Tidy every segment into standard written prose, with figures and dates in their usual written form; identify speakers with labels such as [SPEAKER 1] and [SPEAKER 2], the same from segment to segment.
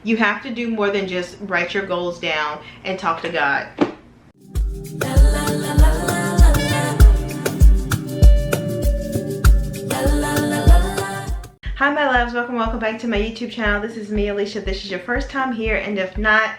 [SPEAKER 1] You have to do more than just write your goals down and talk to God. Hi my loves, welcome back to my YouTube channel. This is me, Alicia. If this is your first time here, and if not,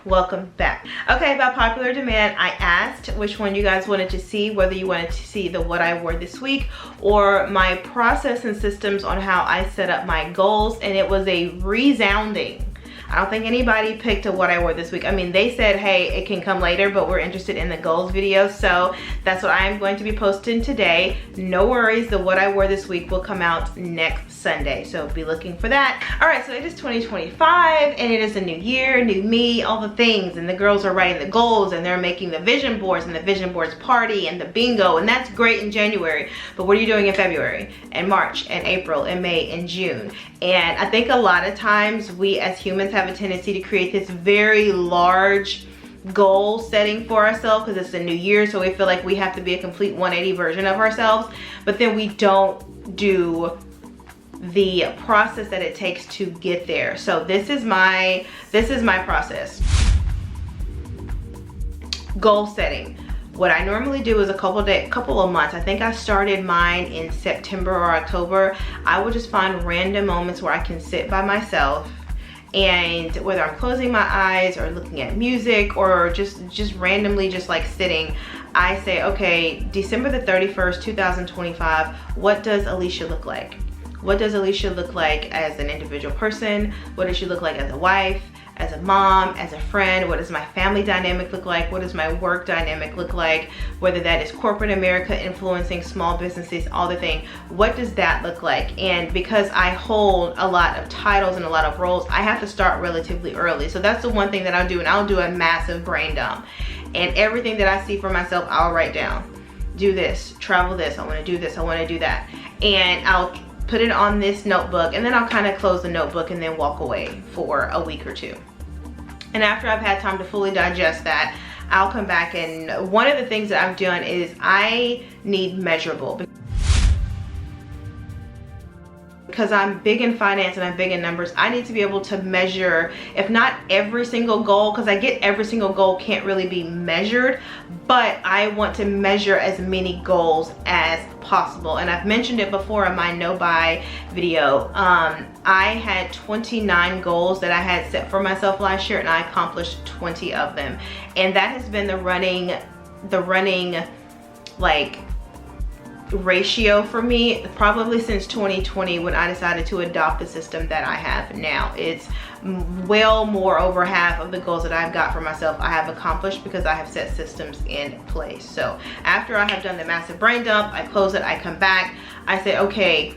[SPEAKER 1] welcome back. Okay, by popular demand, I asked which one you guys wanted to see, whether you wanted to see the what I wore this week or my process and systems on how I set up my goals, and it was a resounding. I don't think anybody picked a what I wore this week. I mean, they said, hey, it can come later, but we're interested in the goals video. So that's what I am going to be posting today. No worries, the what I wore this week will come out next Sunday. So be looking for that. All right, so it is 2025 and it is a new year, new me, all the things. And the girls are writing the goals and they're making the vision boards and the vision boards party and the bingo. And that's great in January. But what are you doing in February and March and April and May and June? And I think a lot of times we as humans have a tendency to create this very large goal setting for ourselves because it's a new year, so we feel like we have to be a complete 180 version of ourselves, but then we don't do the process that it takes to get there. So this is my process. Goal setting. What I normally do is a couple of months. I think I started mine in September or October. I would just find random moments where I can sit by myself, and whether I'm closing my eyes or looking at music or just randomly just like sitting, I say, okay, December the 31st, 2025, what does Alicia look like? What does Alicia look like as an individual person? What does she look like as a wife, as a mom, as a friend? What does my family dynamic look like? What does my work dynamic look like? Whether that is corporate America influencing small businesses, all the thing. What does that look like? And because I hold a lot of titles and a lot of roles, I have to start relatively early. So that's the one thing that I'll do, and I'll do a massive brain dump. And everything that I see for myself, I'll write down. Do this, travel this, I wanna do this, I wanna do that. And I'll put it on this notebook, and then I'll kind of close the notebook and then walk away for a week or two. And after I've had time to fully digest that, I'll come back, and one of the things that I've done is I need measurable. Because I'm big in finance and I'm big in numbers, I need to be able to measure, if not every single goal, because I get every single goal can't really be measured, but I want to measure as many goals as possible. And I've mentioned it before in my no buy video. I had 29 goals that I had set for myself last year, and I accomplished 20 of them. And that has been the running like ratio for me probably since 2020, when I decided to adopt the system that I have now. It's well more over half of the goals that I've got for myself I have accomplished because I have set systems in place. So after I have done the massive brain dump, I close it, I come back, I say, okay,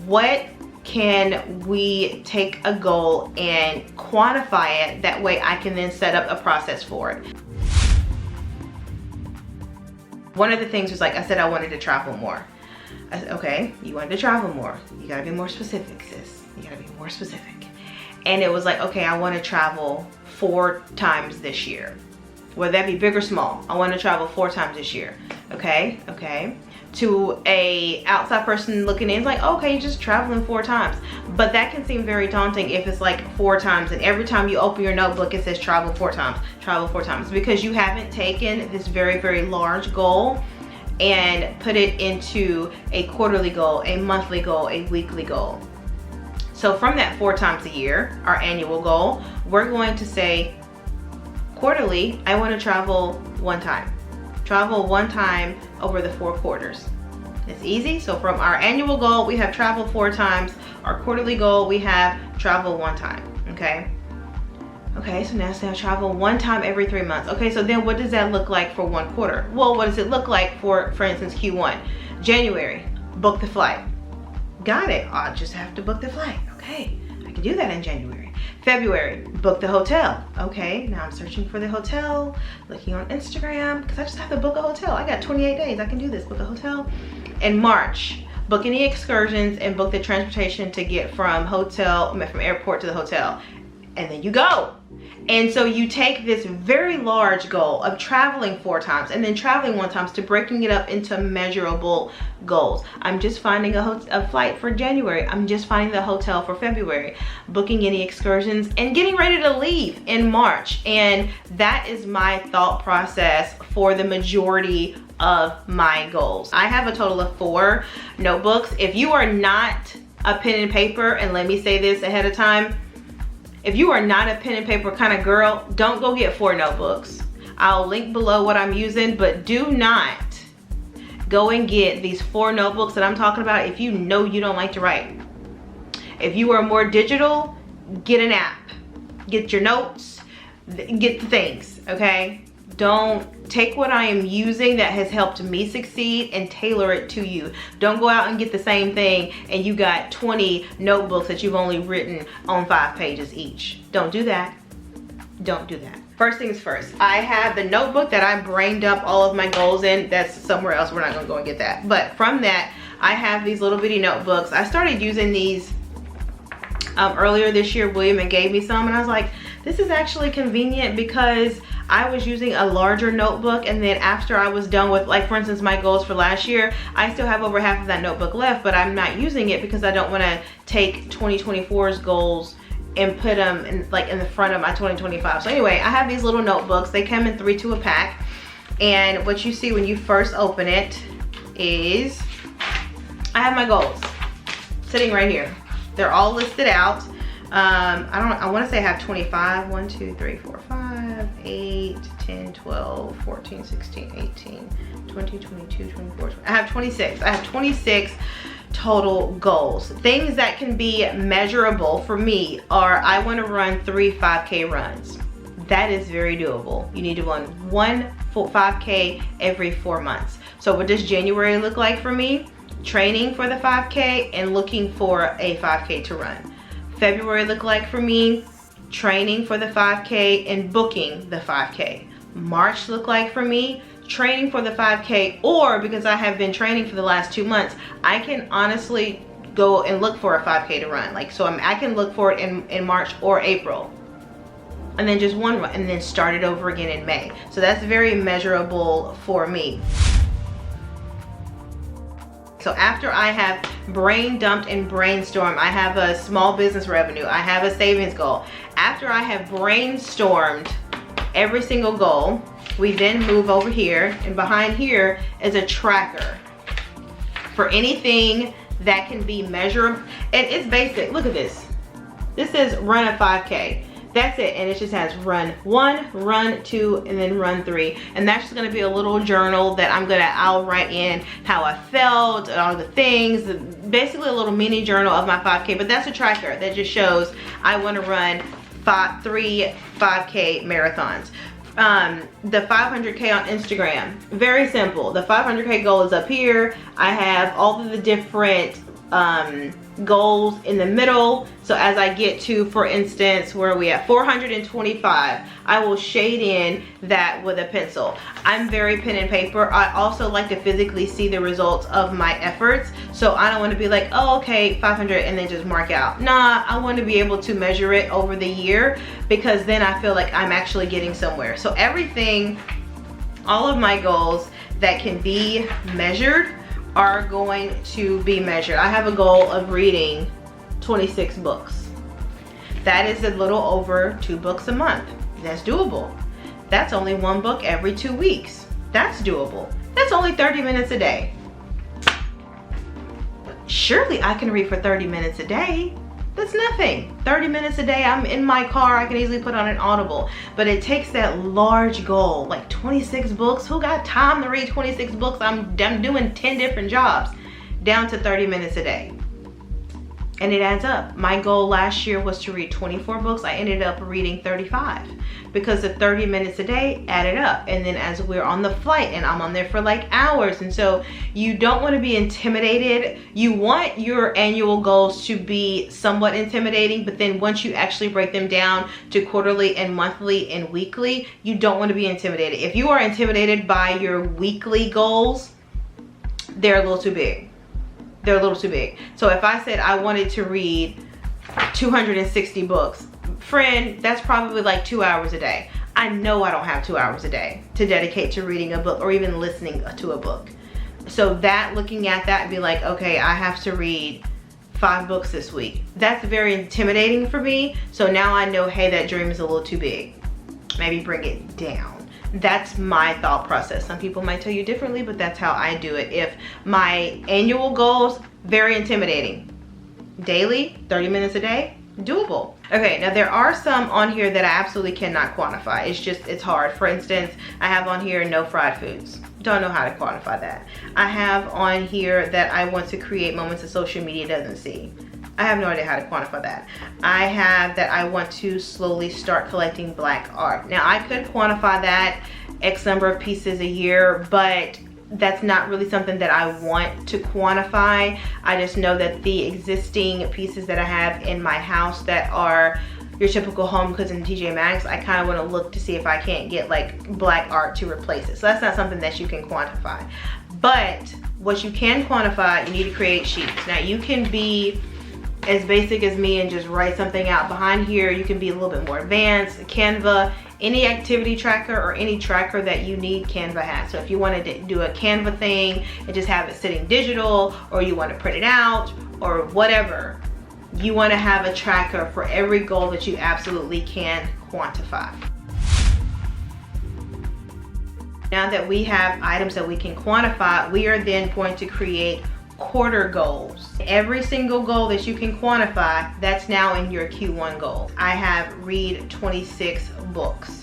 [SPEAKER 1] what can we take a goal and quantify it? That way I can then set up a process for it. One of the things was, like I said, I wanted to travel more. I said, okay, you wanted to travel more. You gotta be more specific, sis. You gotta be more specific. And it was like, okay, I wanna travel 4 times this year. Whether that be big or small, I wanna travel 4 times this year. Okay. To a outside person looking in, it's like, okay, you're just traveling 4 times. But that can seem very daunting if it's like 4 times, and every time you open your notebook it says travel 4 times, travel 4 times, because you haven't taken this very, very large goal and put it into a quarterly goal, a monthly goal, a weekly goal. So from that 4 times a year, our annual goal, we're going to say quarterly, I want to travel 1 time. Travel 1 time over the 4 quarters. It's easy. So from our annual goal, we have travel 4 times. Our quarterly goal, we have travel 1 time. Okay, so now say I travel 1 time every 3 months. Okay, so then what does that look like for 1 quarter? Well, what does it look like for instance, Q1? January, book the flight. Got it. I just have to book the flight. Okay, I can do that in January. February, book the hotel. Okay, now I'm searching for the hotel, looking on Instagram, because I just have to book a hotel. I got 28 days, I can do this, book a hotel. In March, book any excursions and book the transportation to get from airport to the hotel. and then you go. And so you take this very large goal of traveling 4 times and then traveling 1 time to breaking it up into measurable goals. I'm just finding a flight for January. I'm just finding the hotel for February, booking any excursions, and getting ready to leave in March. And that is my thought process for the majority of my goals. I have a total of 4 notebooks. If you are not a pen and paper, and let me say this ahead of time, if you are not a pen and paper kind of girl, don't go get 4 notebooks. I'll link below what I'm using, but do not go and get these 4 notebooks that I'm talking about if you know you don't like to write. If you are more digital, get an app. Get your notes, get the things, okay? Don't take what I am using that has helped me succeed and tailor it to you. Don't go out and get the same thing and you got 20 notebooks that you've only written on 5 pages each. Don't do that. Don't do that. First things first, I have the notebook that I brained up all of my goals in. That's somewhere else. We're not gonna go and get that. But from that, I have these little bitty notebooks. I started using these earlier this year. William gave me some and I was like, this is actually convenient because I was using a larger notebook, and then after I was done with, like for instance, my goals for last year, I still have over half of that notebook left, but I'm not using it because I don't want to take 2024's goals and put them in the front of my 2025. So anyway, I have these little notebooks. They come in 3 to a pack, and what you see when you first open it is I have my goals sitting right here. They're all listed out. I want to say I have 25. 1, 2, 3, 4, 5, 8, 10, 12, 14, 16, 18, 20, 22, 24, 20. I have 26. I have 26 total goals. Things that can be measurable for me are I want to run 3 5K runs. That is very doable. You need to run 1 5K every 4 months. So what does January look like for me? Training for the 5K and looking for a 5K to run. February look like for me? Training for the 5K and booking the 5K. March look like for me? Training for the 5K, or because I have been training for the last 2 months, I can honestly go and look for a 5K to run. I can look for it in March or April. And then just 1 run and then start it over again in May. So that's very measurable for me. So after I have brain dumped and brainstormed, I have a small business revenue, I have a savings goal. After I have brainstormed every single goal, we then move over here, and behind here is a tracker for anything that can be measurable. And it's basic. Look at this. This says run a 5K. That's it, and it just has run 1, run 2, and then run 3. And that's just gonna be a little journal that I'll write in how I felt, and all the things, basically a little mini journal of my 5K, but that's a tracker that just shows I wanna run 3 5K marathons. The 500K on Instagram, very simple. The 500K goal is up here. I have all of the different goals in the middle. So as I get to, for instance, where are we at? 425. I will shade in that with a pencil. I'm very pen and paper. I also like to physically see the results of my efforts. So I don't want to be like, oh, okay, 500 and then just mark out. Nah, I want to be able to measure it over the year, because then I feel like I'm actually getting somewhere. So everything, all of my goals that can be measured are going to be measured. I have a goal of reading 26 books. That is a little over 2 books a month. That's doable. That's only 1 book every 2 weeks. That's doable. That's only 30 minutes a day. Surely I can read for 30 minutes a day. That's nothing. 30 minutes a day, I'm in my car, I can easily put on an Audible. But it takes that large goal, like 26 books. Who got time to read 26 books? I'm doing 10 different jobs, down to 30 minutes a day. And it adds up. My goal last year was to read 24 books. I ended up reading 35 because the 30 minutes a day added up. And then as we're on the flight, and I'm on there for like hours. And so you don't want to be intimidated. You want your annual goals to be somewhat intimidating, but then once you actually break them down to quarterly and monthly and weekly, you don't want to be intimidated. If you are intimidated by your weekly goals, they're a little too big. They're a little too big. So if I said I wanted to read 260 books, friend, that's probably like 2 hours a day. I know I don't have 2 hours a day to dedicate to reading a book or even listening to a book. So that, looking at that and be like, okay, I have to read 5 books this week. That's very intimidating for me. So now I know, hey, that dream is a little too big. Maybe bring it down. That's my thought process. Some people might tell you differently, but that's how I do it. If my annual goals, very intimidating. Daily, 30 minutes a day, doable. Okay, now there are some on here that I absolutely cannot quantify. It's hard. For instance, I have on here no fried foods. Don't know how to quantify that. I have on here that I want to create moments that social media doesn't see. I have no idea how to quantify that. I have that I want to slowly start collecting black art. Now I could quantify that X number of pieces a year, but that's not really something that I want to quantify. I just know that the existing pieces that I have in my house that are your typical home goods and TJ Maxx, I kind of want to look to see if I can't get like black art to replace it. So that's not something that you can quantify. But what you can quantify, you need to create sheets. Now you can be as basic as me and just write something out. Behind here, you can be a little bit more advanced. Canva, any activity tracker or any tracker that you need, Canva has. So if you wanted to do a Canva thing and just have it sitting digital, or you want to print it out or whatever, you want to have a tracker for every goal that you absolutely can quantify. Now that we have items that we can quantify, we are then going to create quarter goals. Every single goal that you can quantify, that's now in your Q1 goal. I have read 26 books.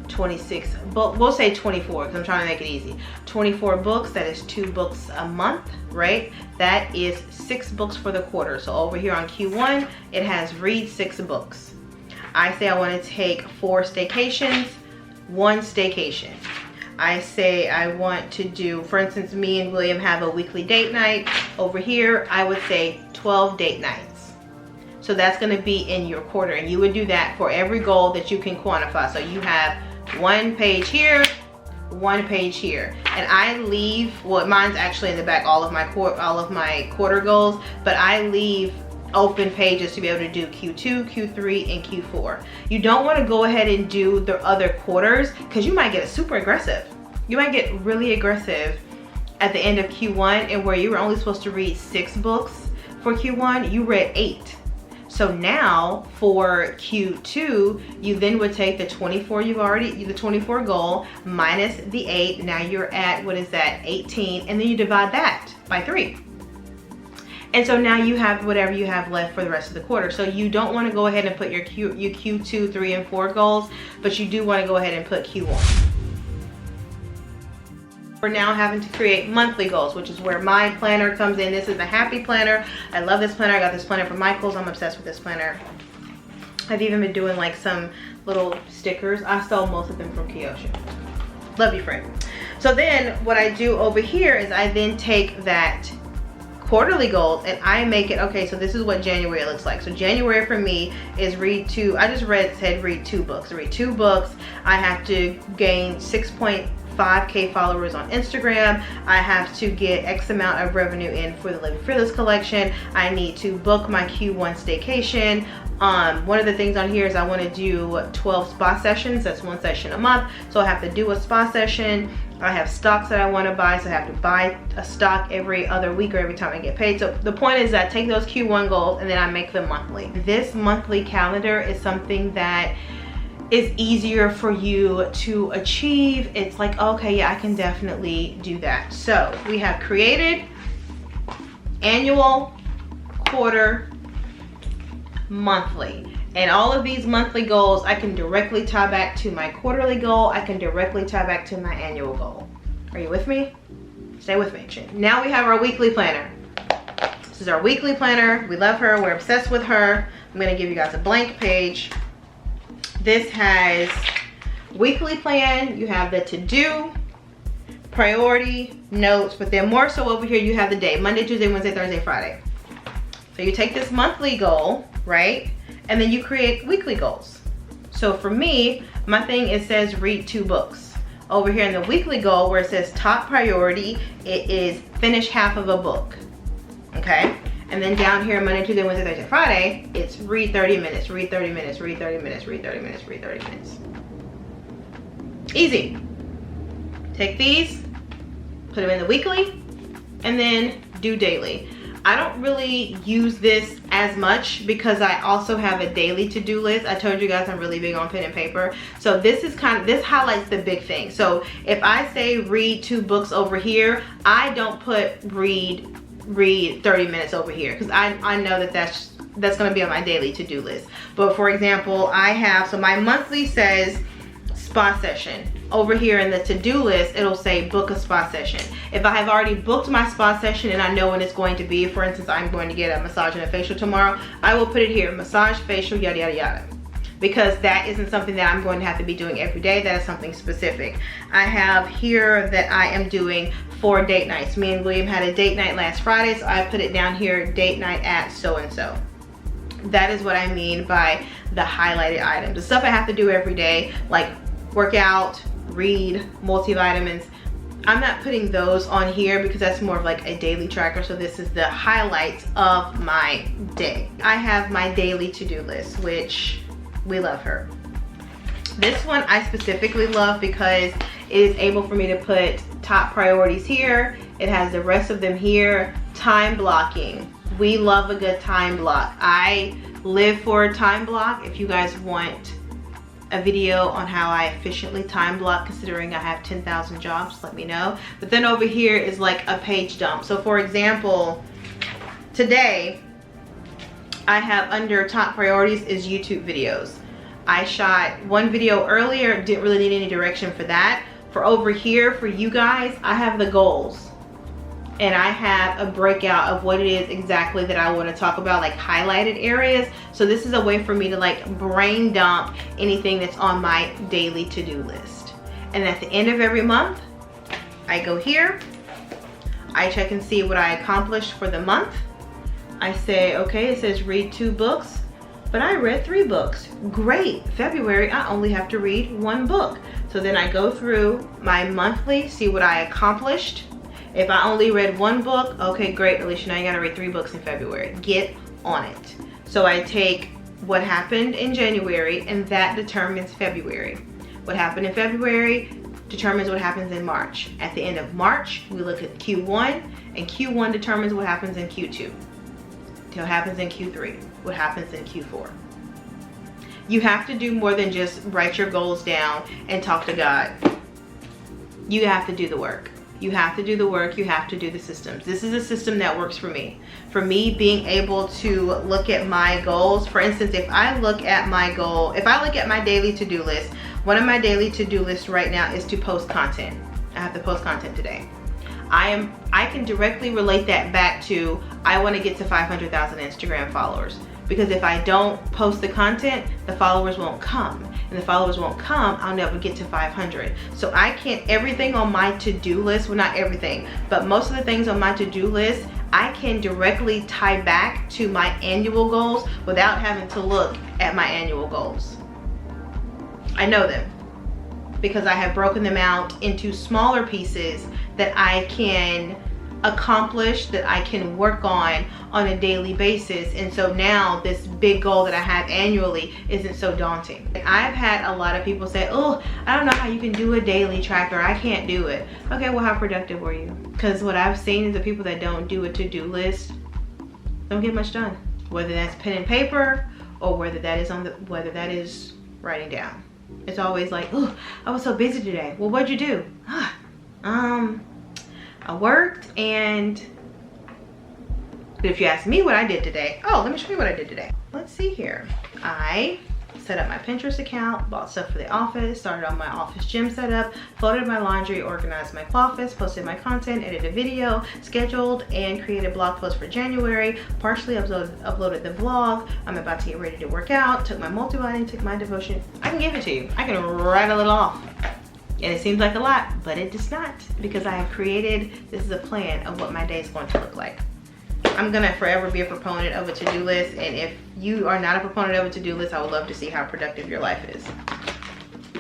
[SPEAKER 1] 26 books, we'll say 24 because I'm trying to make it easy. 24 books, that is 2 books a month, right? That is 6 books for the quarter. So over here on Q1, it has read 6 books. I say I want to take 4 staycations, 1 staycation. I say I want to do, for instance, me and William have a weekly date night. Over here, I would say 12 date nights. So that's going to be in your quarter, and you would do that for every goal that you can quantify. So you have 1 page here, 1 page here, and I leave, well, mine's actually in the back, all of my quarter goals, but I leave open pages to be able to do Q2, Q3, and Q4. You don't want to go ahead and do the other quarters because you might get super aggressive. You might get really aggressive at the end of Q1, and where you were only supposed to read 6 books for Q1, you read 8. So now for Q2, you then would take the 24 the 24 goal minus the 8. Now you're at, what is that, 18, and then you divide that by 3. And so now you have whatever you have left for the rest of the quarter. So you don't want to go ahead and put your Q2, 3, and 4 goals, but you do want to go ahead and put Q1. We're now having to create monthly goals, which is where my planner comes in. This is a happy planner. I love this planner. I got this planner from Michael's. I'm obsessed with this planner. I've even been doing like some little stickers. I stole most of them from Kyosha. Love you, friend. So then what I do over here is I then take that quarterly goals and I make it, okay, so this is what January looks like. So January for me is read 2, I just said read 2 books. Read 2 books. I have to gain 6.5K followers on Instagram. I have to get X amount of revenue in for the Living Fearless collection. I need to book my Q1 staycation. One of the things on here is I want to do 12 spa sessions. That's 1 session a month. So I have to do a spa session. I have stocks that I want to buy, so I have to buy a stock every other week or every time I get paid. So the point is that I take those Q1 goals and then I make them monthly. This monthly calendar is something that is easier for you to achieve. It's like, okay, yeah, I can definitely do that. So we have created annual, quarter, monthly. And all of these monthly goals, I can directly tie back to my quarterly goal. I can directly tie back to my annual goal. Are you with me? Stay with me. Now we have our weekly planner. This is our weekly planner. We love her. We're obsessed with her. I'm going to give you guys a blank page. This has weekly plan. You have the to-do, priority, notes, but then more so over here you have the day. Monday, Tuesday, Wednesday, Thursday, Friday. So you take this monthly goal, right? And then you create weekly goals. So for me, my thing, it says read 2 books. Over here in the weekly goal where it says top priority, it is finish half of a book, okay? And then down here, Monday, Tuesday, Wednesday, Thursday, Friday, it's read 30 minutes, read 30 minutes, read 30 minutes, read 30 minutes, read 30 minutes. Easy. Take these, put them in the weekly, and then do daily. I don't really use this as much because I also have a daily to-do list. I told you guys I'm really big on pen and paper. So this is this highlights the big thing. So if I say read 2 books over here, I don't put read 30 minutes over here because I know that that's going to be on my daily to-do list. But for example, I have, so my monthly says spa session. Over here in the to-do list, it'll say book a spa session. If I have already booked my spa session and I know when it's going to be, for instance, I'm going to get a massage and a facial tomorrow, I will put it here, massage, facial, yada, yada, yada. Because that isn't something that I'm going to have to be doing every day. That is something specific. I have here that I am doing 4 date nights. Me and William had a date night last Friday, so I put it down here, date night at so-and-so. That is what I mean by the highlighted items. The stuff I have to do every day, like work out, read, multivitamins, I'm not putting those on here because that's more of like a daily tracker. So this is the highlights of my day. I have my daily to-do list, which we love her. This one I specifically love because it is able for me to put top priorities here. It has the rest of them here. Time blocking. We love a good time block. I live for a time block. If you guys want a video on how I efficiently time block, considering I have 10,000 jobs, let me know. But then over here is like a page dump. So for example, today I have under top priorities is YouTube videos. I shot one video earlier, didn't really need any direction for that. For over here, for you guys, I have the goals. And I have a breakout of what it is exactly that I want to talk about, like highlighted areas. So this is a way for me to like brain dump anything that's on my daily to-do list. And at the end of every month, I go here, I check and see what I accomplished for the month. I say, okay, it says read 2 books, but I read 3 books. Great, February, I only have to read 1 book. So then I go through my monthly, see what I accomplished. If I only read 1 book, okay, great, Alicia, now you gotta read 3 books in February. Get on it. So I take what happened in January and that determines February. What happened in February determines what happens in March. At the end of March, we look at Q1 and Q1 determines what happens in Q2. What happens in Q3, what happens in Q4. You have to do more than just write your goals down and talk to God. You have to do the work. You have to do the work, you have to do the systems. This is a system that works for me. For me, being able to look at my goals, for instance, if I look at my goal, if I look at my daily to-do list, one of my daily to-do lists right now is to post content. I have to post content today. I can directly relate that back to, I want to get to 500,000 Instagram followers. Because if I don't post the content, the followers won't come. And the followers won't come, I'll never get to 500. So I can't, everything on my to-do list, well not everything, but most of the things on my to-do list, I can directly tie back to my annual goals without having to look at my annual goals. I know them because I have broken them out into smaller pieces that I can accomplish, that I can work on a daily basis. And so now this big goal that I have annually isn't so daunting. I've had a lot of people say, oh, I don't know how you can do a daily tracker, I can't do it. Okay, well, how productive were you? Because what I've seen is the people that don't do a to-do list don't get much done, whether that's pen and paper or whether that is writing down. It's always like, oh, I was so busy today. Well, what'd you do? I worked, and if you ask me what I did today, oh, let me show you what I did today. Let's see here. I set up my Pinterest account, bought stuff for the office, started on my office gym setup, folded my laundry, organized my office, posted my content, edited a video, scheduled and created blog posts for January, partially uploaded the vlog. I'm about to get ready to work out, took my multivitamin, took my devotion. I can give it to you. I can rattle it off. And it seems like a lot, but it does not, because I have created, this is a plan of what my day is going to look like. I'm gonna forever be a proponent of a to-do list, and if you are not a proponent of a to-do list, I would love to see how productive your life is.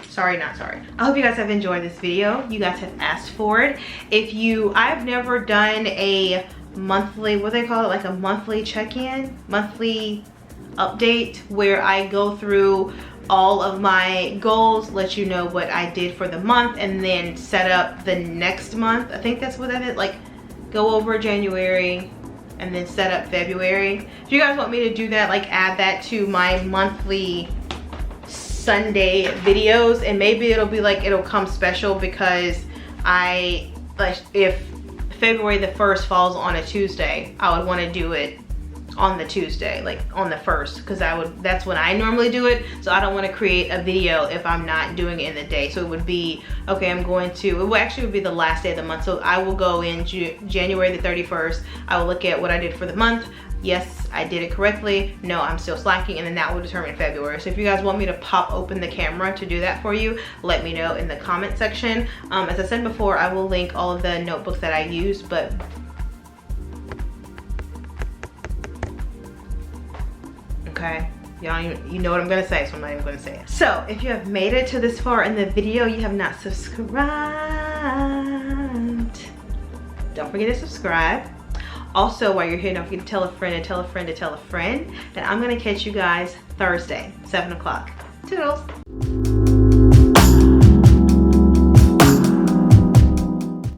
[SPEAKER 1] Sorry, not sorry. I hope you guys have enjoyed this video. You guys have asked for it. I've never done a monthly, what they call it, like a monthly check-in, monthly update, where I go through all of my goals, let you know what I did for the month, and then set up the next month. I think that's what that is, like go over January and then set up February. If you guys want me to do that, like add that to my monthly Sunday videos, and maybe it'll be like, it'll come special because if February the 1st falls on a Tuesday, I would want to do it on the Tuesday, like on the 1st, because that's when I normally do it. So I don't want to create a video if I'm not doing it in the day. So it would be, okay, it will actually be the last day of the month. So I will go in January the 31st. I will look at what I did for the month. Yes, I did it correctly. No, I'm still slacking, and then that will determine February. So if you guys want me to pop open the camera to do that for you, let me know in the comment section. As I said before, I will link all of the notebooks that I use, but okay, y'all, you know what I'm gonna say, so I'm not even gonna say it. So if you have made it to this far in the video, you have not subscribed, don't forget to subscribe. Also, while you're here, don't forget to tell a friend and tell a friend to tell a friend. And I'm gonna catch you guys Thursday, 7 o'clock. Toodles.